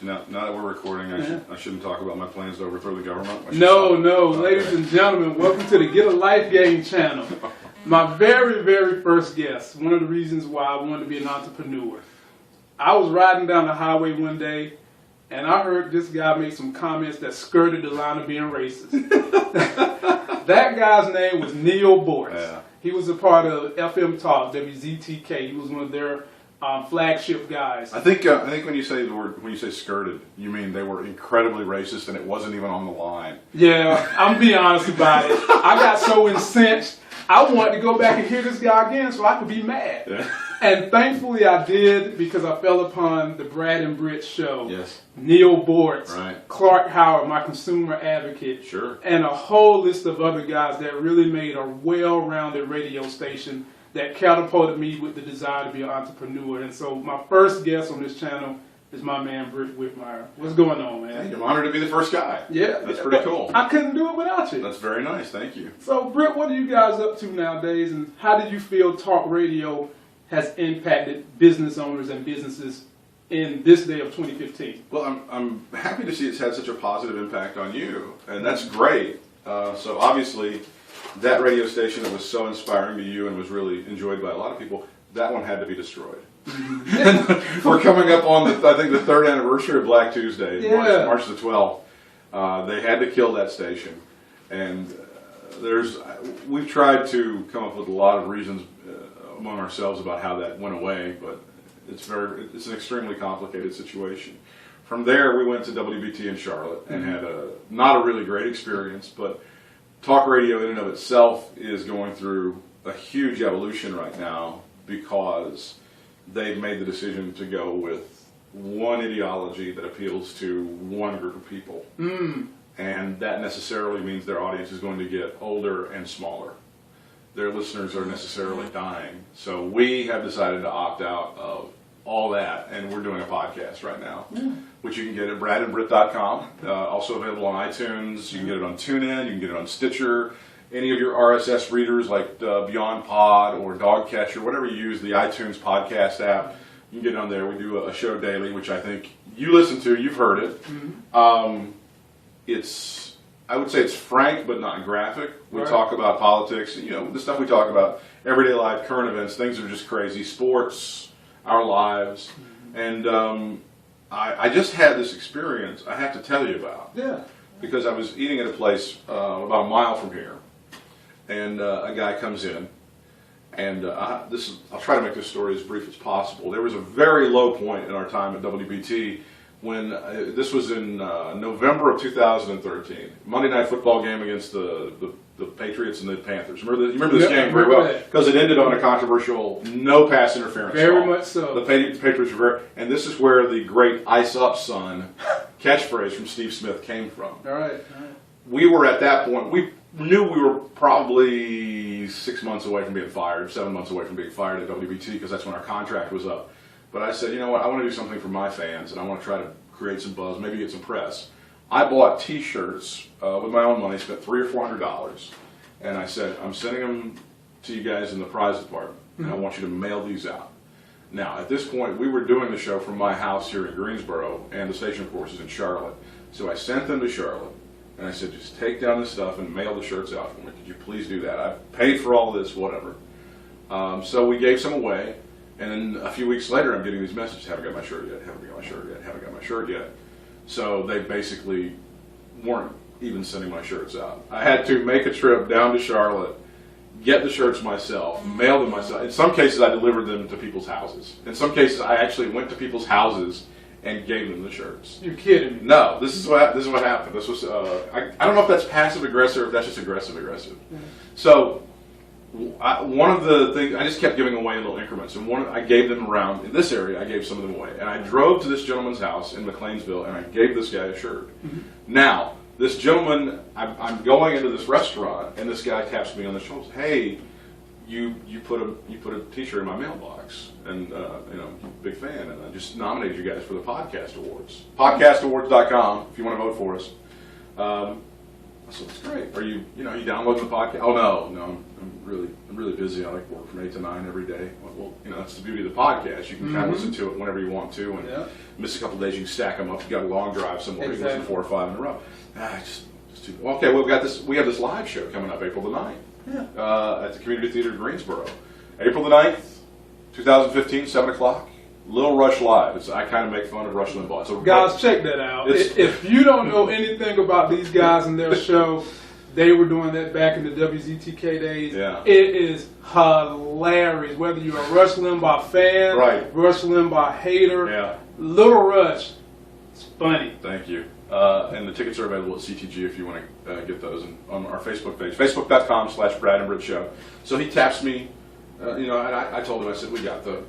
Now that we're recording, I shouldn't talk about my plans to overthrow the government. No, ladies and gentlemen, welcome to the Get a Life Game channel. My very, very first guest, one of the reasons why I wanted to be an entrepreneur. I was riding down the highway one day, and I heard this guy make some comments that skirted the line of being racist. That guy's name was Neil Bortz. Yeah. He was a part of FM Talk, WZTK. He was one of their flagship guys. I think when you say skirted, you mean they were incredibly racist and it wasn't even on the line. Yeah, I'm being honest about it. I got so incensed, I wanted to go back and hear this guy again so I could be mad. Yeah. And thankfully I did, because I fell upon the Brad and Britt show. Yes. Neil Bortz, Right. Clark Howard, my consumer advocate, Sure. and a whole list of other guys that really made a well-rounded radio station that catapulted me with the desire to be an entrepreneur. And so my first guest on this channel is my man, Britt Whitmire. What's going on, man? Hey, I'm honored to be the first guy. Yeah. That's pretty cool. I couldn't do it without you. That's very nice. Thank you. So, Britt, what are you guys up to nowadays, and how do you feel talk radio has impacted business owners and businesses in this day of 2015? Well, I'm happy to see it's had such a positive impact on you, and that's great. So obviously, that radio station that was so inspiring to you and was really enjoyed by a lot of people, that one had to be destroyed. We're coming up on I think the third anniversary of Black Tuesday, Yeah. March the 12th. They had to kill that station, and we've tried to come up with a lot of reasons among ourselves about how that went away, but it's an extremely complicated situation. From there, we went to WBT in Charlotte and had not a really great experience, but talk radio in and of itself is going through a huge evolution right now because they've made the decision to go with one ideology that appeals to one group of people. And that necessarily means their audience is going to get older and smaller. Their listeners are necessarily dying. So we have decided to opt out of all that, and we're doing a podcast right now, which you can get at bradandbritt.com. Also available on iTunes. You can get it on TuneIn. You can get it on Stitcher. Any of your RSS readers like Beyond Pod or Dogcatcher, whatever you use, the iTunes podcast app, you can get it on there. We do a show daily, which I think you listen to. You've heard it. I would say it's frank but not graphic. We talk about politics, the stuff we talk about, everyday life, current events, things that are just crazy, sports, our lives. And I just had this experience I have to tell you about. Yeah. Because I was eating at a place about a mile from here, and a guy comes in, and I'll try to make this story as brief as possible. There was a very low point in our time at WBT when this was in November of 2013, Monday Night Football game against the Patriots and the Panthers. You remember this game very well because it ended on a controversial no pass interference. Very call. much so. The Patriots were very, and this is where the great "Ice Up, Son" catchphrase from Steve Smith came from. All right. We were at that point. We knew we were probably 6 months away from being fired, 7 months away from being fired at WBT because that's when our contract was up. But I said, you know what, I want to do something for my fans, and I want to try to create some buzz, maybe get some press. I bought T-shirts with my own money, spent $300 or $400, and I said, I'm sending them to you guys in the prize department, and I want you to mail these out. Now, at this point, we were doing the show from my house here in Greensboro, and the station, of course, is in Charlotte. So I sent them to Charlotte, and I said, just take down this stuff and mail the shirts out for me. Could you please do that? I've paid for all this, whatever. So we gave some away. And then a few weeks later, I'm getting these messages, haven't got my shirt yet, haven't got my shirt yet, haven't got my shirt yet. So they basically weren't even sending my shirts out. I had to make a trip down to Charlotte, get the shirts myself, mail them myself. In some cases, I delivered them to people's houses. In some cases, I actually went to people's houses and gave them the shirts. You're kidding me. No, this is what happened. This was, I don't know if that's passive-aggressive or if that's just aggressive-aggressive. So, one of the things, I just kept giving away in little increments, and I gave them around, in this area, I gave some of them away. And I drove to this gentleman's house in McLeansville, and I gave this guy a shirt. Now, this gentleman, I'm going into this restaurant, and this guy taps me on the shoulder, hey, you put a T-shirt in my mailbox, and big fan, and I just nominated you guys for the Podcast Awards. Podcastawards.com, if you want to vote for us. I said, that's great. Are you downloading the podcast? Oh, no, I'm really busy. I like work from 8 to 9 every day. Well, that's the beauty of the podcast. You can kind of listen to it whenever you want to, and miss a couple of days, you can stack them up. You got a long drive somewhere, you listen to 4 or 5 in a row. Just too. Well, okay, we have this live show coming up April the 9th at the Community Theater in Greensboro. April the 9th, 2015, 7 o'clock. Little Rush Live. I kind of make fun of Rush Limbaugh. So, guys, check that out. If you don't know anything about these guys and their show, they were doing that back in the WZTK days. Yeah. It is hilarious. Whether you're a Rush Limbaugh fan, Rush Limbaugh hater, Little Rush, it's funny. Thank you. And the tickets are available at CTG if you want to get those, and on our Facebook page, facebook.com/Brad and Britt Show. So he taps me, and I told him, I said, we have the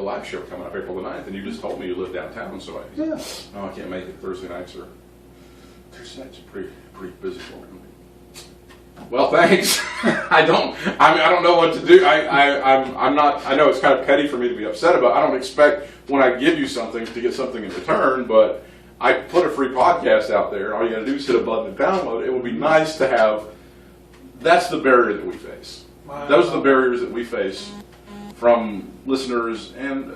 live show coming up April the 9th, and you just told me you live downtown, so I can't make it. Thursday nights are pretty busy for me. Well, thanks. I don't know what to do. I'm not. I know it's kind of petty for me to be upset about. I don't expect when I give you something to get something in return, but I put a free podcast out there. All you got to do is hit a button and download it. It would be nice to have. That's the barrier that we face. Wow. Those are the barriers that we face from listeners and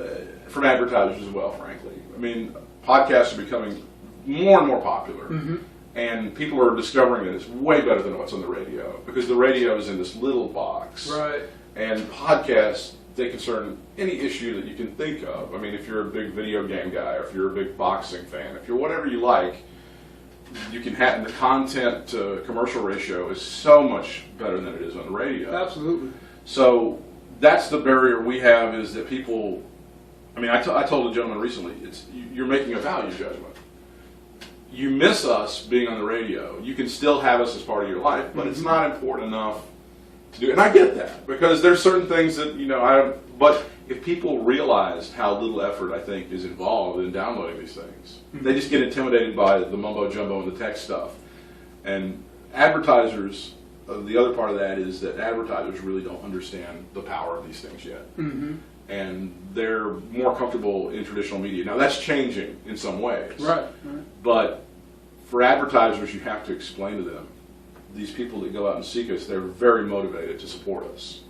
from advertisers as well, frankly. I mean, podcasts are becoming more and more popular, and people are discovering that it's way better than what's on the radio, because the radio is in this little box. Right. And podcasts, they concern any issue that you can think of. I mean, if you're a big video game guy, or if you're a big boxing fan, if you're whatever you like, you can have, and the content to commercial ratio is so much better than it is on the radio. Absolutely. So that's the barrier we have, is that people, I mean, I told a gentleman recently, you're making a value judgment. You miss us being on the radio. You can still have us as part of your life, but it's not important enough to do. And I get that, because there's certain things that, but if people realized how little effort I think is involved in downloading these things, they just get intimidated by the mumbo jumbo and the tech stuff. And advertisers, the other part of that is that advertisers really don't understand the power of these things yet. And they're more comfortable in traditional media. Now that's changing in some ways. Right. But for advertisers, you have to explain to them, these people that go out and seek us, they're very motivated to support us,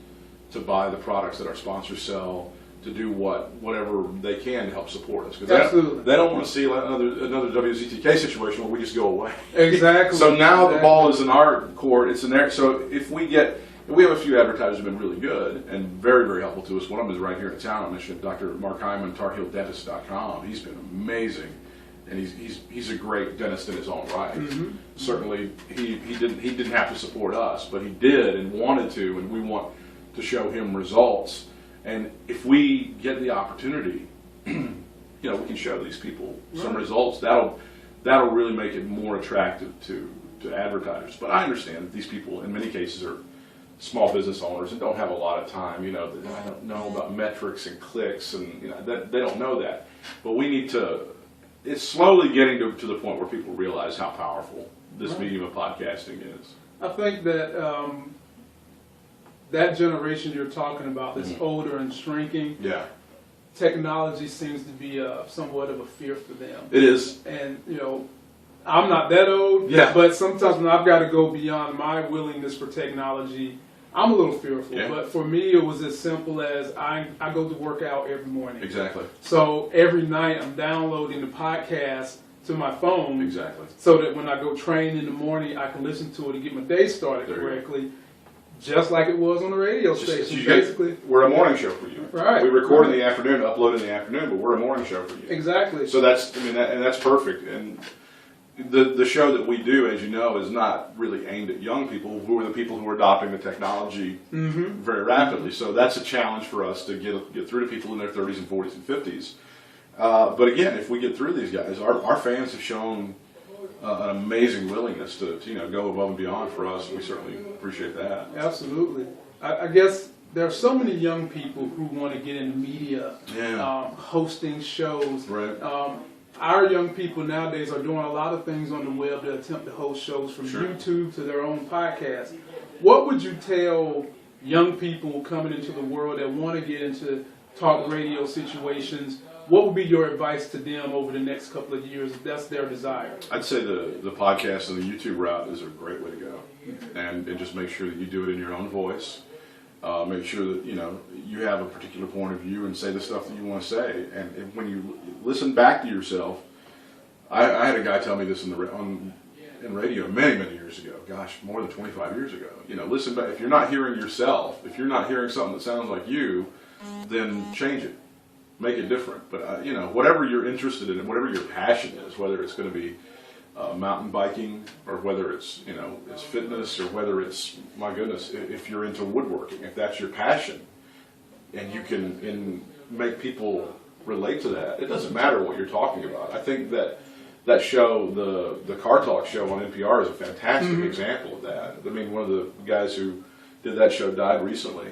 to buy the products that our sponsors sell, to do whatever they can to help support us. Because they don't want to see another WZTK situation where we just go away. Exactly. So now the ball is in our court. It's in there. So if we have a few advertisers who have been really good and very, very helpful to us. One of them is right here in town. I mentioned Dr. Mark Hyman, TarHeelDentist.com. He's been amazing, and he's a great dentist in his own right. Certainly, he didn't have to support us, but he did and wanted to, and we want to show him results. And if we get the opportunity, we can show these people some results. That'll really make it more attractive to advertisers. But I understand that these people, in many cases, are small business owners and don't have a lot of time. They don't know about metrics and clicks, and they don't know that. But we need to. It's slowly getting to the point where people realize how powerful this medium of podcasting is. I think that that generation you're talking about, that's older and shrinking, technology seems to be somewhat of a fear for them. It is. And, I'm not that old, but sometimes when I've got to go beyond my willingness for technology, I'm a little fearful. Yeah. But for me, it was as simple as I go to work out every morning. Exactly. So every night I'm downloading the podcast to my phone. Exactly. So that when I go train in the morning, I can listen to it and get my day started correctly. Just like it was on the radio station, basically. We're a morning show for you. Right. We record in the afternoon, upload in the afternoon, but we're a morning show for you. Exactly. So that's perfect. And the show that we do, as you know, is not really aimed at young people, who are the people who are adopting the technology very rapidly. So that's a challenge for us to get through to people in their 30s and 40s and 50s. But again, if we get through these guys, our fans have shown an amazing willingness to go above and beyond for us. We certainly appreciate that. Absolutely. I guess there are so many young people who want to get into media, hosting shows. Right. Our young people nowadays are doing a lot of things on the web to attempt to host shows, from YouTube to their own podcast. What would you tell young people coming into the world that want to get into talk radio situations? what would be your advice to them over the next couple of years if that's their desire? I'd say the podcast and the YouTube route is a great way to go, and just make sure that you do it in your own voice. Make sure that you have a particular point of view and say the stuff that you want to say. And when you listen back to yourself, I had a guy tell me this in radio many years ago. Gosh, more than 25 years ago. Listen back. If you're not hearing yourself, if you're not hearing something that sounds like you, then change it, make it different. But whatever you're interested in, whatever your passion is, whether it's going to be mountain biking, or whether it's it's fitness, or whether it's, my goodness, if you're into woodworking, if that's your passion, and you can make people relate to that, it doesn't matter what you're talking about. I think that show, the Car Talk show on NPR, is a fantastic example of that. I mean, one of the guys who did that show died recently,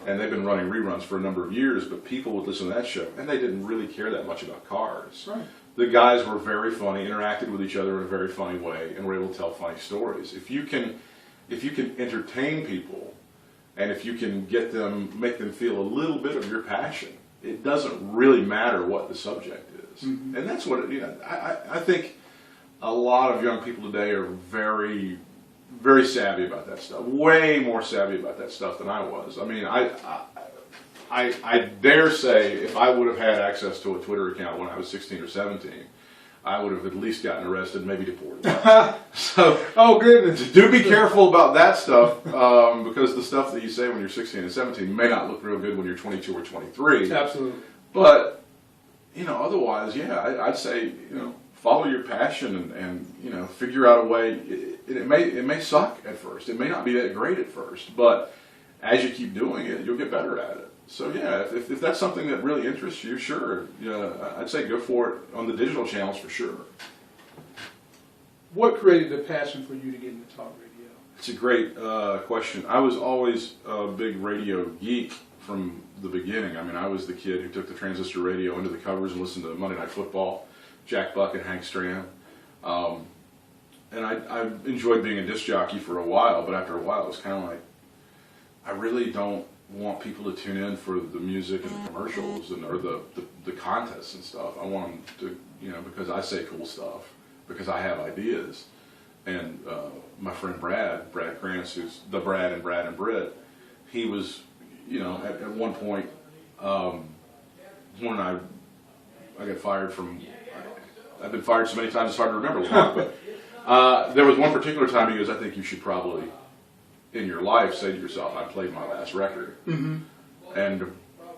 and they've been running reruns for a number of years, but people would listen to that show, and they didn't really care that much about cars. Right. The guys were very funny, interacted with each other in a very funny way, and were able to tell funny stories. If you can entertain people, and if you can make them feel a little bit of your passion, it doesn't really matter what the subject is. And that's what I think a lot of young people today are very, very savvy about that stuff. Way more savvy about that stuff than I was. I mean, I dare say if I would have had access to a Twitter account when I was 16 or 17, I would have at least gotten arrested, maybe deported. So, oh goodness, do be careful about that stuff, because the stuff that you say when you're 16 and 17 may not look real good when you're 22 or 23. Absolutely. But otherwise, yeah, I'd say follow your passion and figure out a way. It may suck at first. It may not be that great at first, but as you keep doing it, you'll get better at it. So yeah, if that's something that really interests you, sure, I'd say go for it on the digital channels for sure. What created the passion for you to get into talk radio? It's a great question. I was always a big radio geek from the beginning. I mean, I was the kid who took the transistor radio into the covers and listened to Monday Night Football, Jack Buck and Hank Stram. And I enjoyed being a disc jockey for a while, but after a while it was kind of like, I really don't want people to tune in for the music and the commercials or the contests and stuff. I want them to, because I say cool stuff, because I have ideas. And my friend Brad Krantz, who's the Brad and Britt, he was, at one point, when I got fired from, I've been fired so many times it's hard to remember one, but there was one particular time he goes, I think you should probably, in your life, say to yourself, I played my last record. And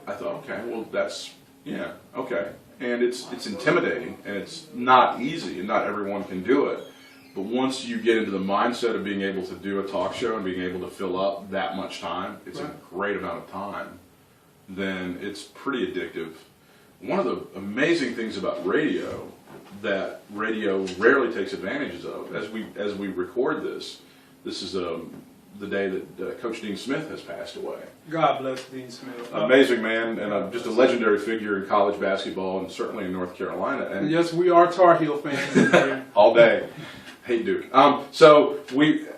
I thought, okay, well, that's, okay. And it's intimidating, and it's not easy, and not everyone can do it. But once you get into the mindset of being able to do a talk show and being able to fill up that much time, it's a great amount of time, then it's pretty addictive. One of the amazing things about radio that radio rarely takes advantages of, as we record this is the day that Coach Dean Smith has passed away. God bless Dean Smith. Amazing man, and just a legendary figure in college basketball, and certainly in North Carolina. And yes, we are Tar Heel fans. all day. Hate Duke. So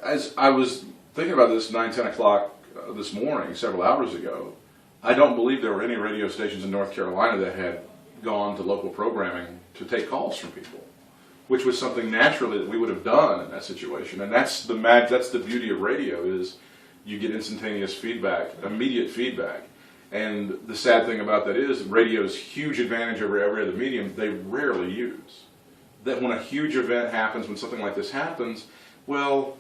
as I was thinking about this 9-10 o'clock this morning, several hours ago, I don't believe there were any radio stations in North Carolina that had gone to local programming to take calls from people, which was something naturally that we would have done in that situation. And that's the beauty of radio, is you get instantaneous feedback, immediate feedback. And the sad thing about that is radio's huge advantage over every other medium they rarely use. That when a huge event happens, when something like this happens, well,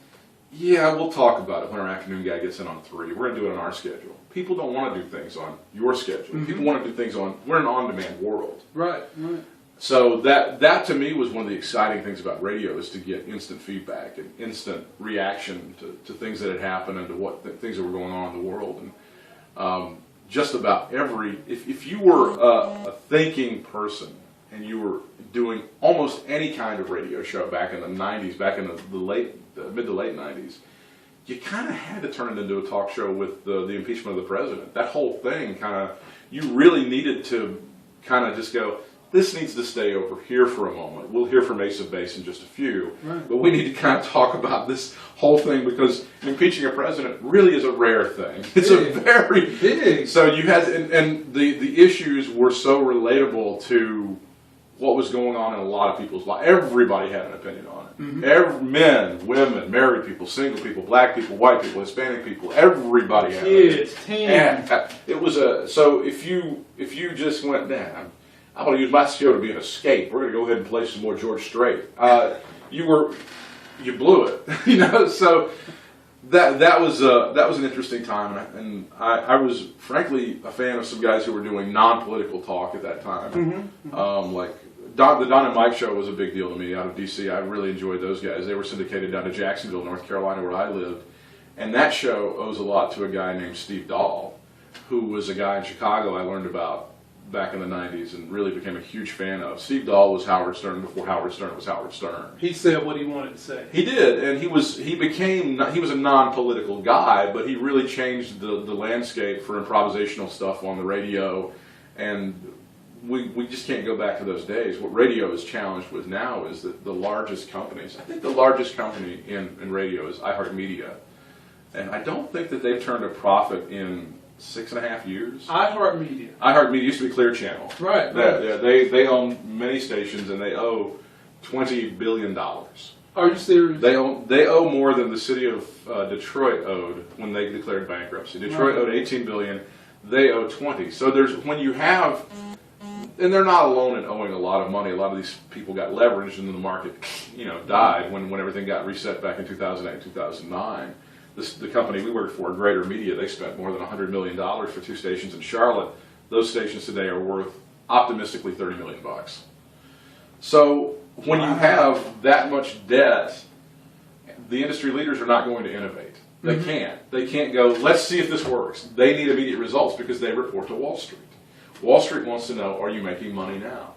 yeah, we'll talk about it when our afternoon guy gets in on 3. We're going to do it on our schedule. People don't want to do things on your schedule. People want to do things we're an on-demand world. Right. So that to me was one of the exciting things about radio, is to get instant feedback and instant reaction to things that had happened and to things that were going on in the world. And just about if you were a thinking person and you were doing almost any kind of radio show back in the 90s, back in the mid to late 90s, you kind of had to turn it into a talk show with the impeachment of the president. That whole thing you really needed to kind of just go, this needs to stay over here for a moment. We'll hear from Ace of Base in just a few, Right. but we need to kind of talk about this whole thing because impeaching a president really is a rare thing. It's Big. a very Big. So you had, and the issues were so relatable to what was going on in a lot of people's lives. Everybody had an opinion on it. Men, women, married people, single people, black people, white people, Hispanic people, everybody had an opinion. Kids, teens. And it was so if you just went down, I'm going to use my show to be an escape. We're going to go ahead and play some more George Strait. You blew it, you know. So that was an interesting time, and I was frankly a fan of some guys who were doing non-political talk at that time. Like the Don and Mike show was a big deal to me out of D.C. I really enjoyed those guys. They were syndicated down to Jacksonville, North Carolina, where I lived, and that show owes a lot to a guy named Steve Dahl, who was a guy in Chicago I learned about back in the 90s and really became a huge fan of. Steve Dahl was Howard Stern before Howard Stern was Howard Stern. He said what he wanted to say. He did, and he was a non-political guy, but he really changed the landscape for improvisational stuff on the radio, and we just can't go back to those days. What radio is challenged with now is that the largest companies, I think the largest company in radio is iHeartMedia, and I don't think that they've turned a profit in 6.5 years. iHeartMedia used to be Clear Channel. Right. They own many stations and they owe $20 billion. Are you serious? They owe more than the city of Detroit owed when they declared bankruptcy. Detroit owed $18 billion. They owe 20. So when you have, and they're not alone in owing a lot of money. A lot of these people got leveraged and then the market, died when everything got reset back in 2008, 2009. The company we worked for, Greater Media, they spent more than $100 million for 2 stations in Charlotte. Those stations today are worth optimistically $30 million. So when you have that much debt, the industry leaders are not going to innovate. They can't. They can't go, let's see if this works. They need immediate results because they report to Wall Street. Wall Street wants to know, are you making money now?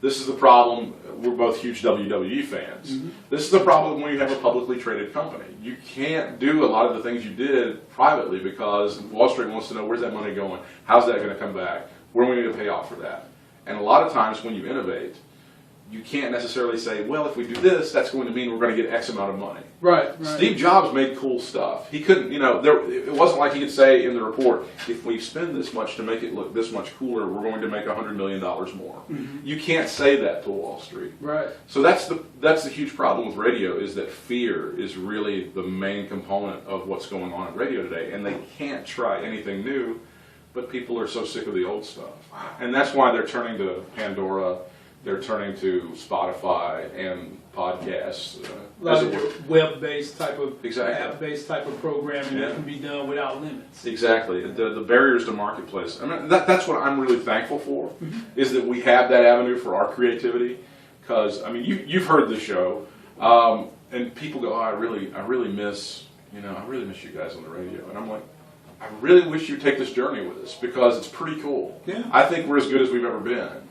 This is the problem. We're both huge WWE fans. This is the problem when you have a publicly traded company. You can't do a lot of the things you did privately because Wall Street wants to know where's that money going, how's that going to come back, where do we need to pay off for that. And a lot of times when you innovate, you can't necessarily say, well, if we do this, that's going to mean we're going to get X amount of money. Right. Steve Jobs made cool stuff. He couldn't, it wasn't like he could say in the report, if we spend this much to make it look this much cooler, we're going to make $100 million more. You can't say that to Wall Street. Right. So that's the huge problem with radio is that fear is really the main component of what's going on in radio today, and they can't try anything new, but people are so sick of the old stuff. And that's why they're turning to Pandora. They're turning to Spotify and podcasts. Web-based type of, Exactly. app-based type of programming that can be done without limits. Exactly. The barriers to marketplace. I mean, that's what I'm really thankful for, is that we have that avenue for our creativity. Because, I mean, you've heard the show, and people go, oh, I really miss you guys on the radio. And I'm like, I really wish you'd take this journey with us because it's pretty cool. Yeah. I think we're as good as we've ever been.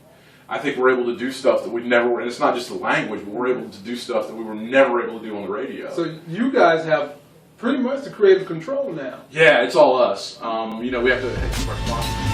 I think we're able to do stuff that we never were, and it's not just the language, but we're able to do stuff that we were never able to do on the radio. So you guys have pretty much the creative control now. Yeah, it's all us. We have to keep our sponsors.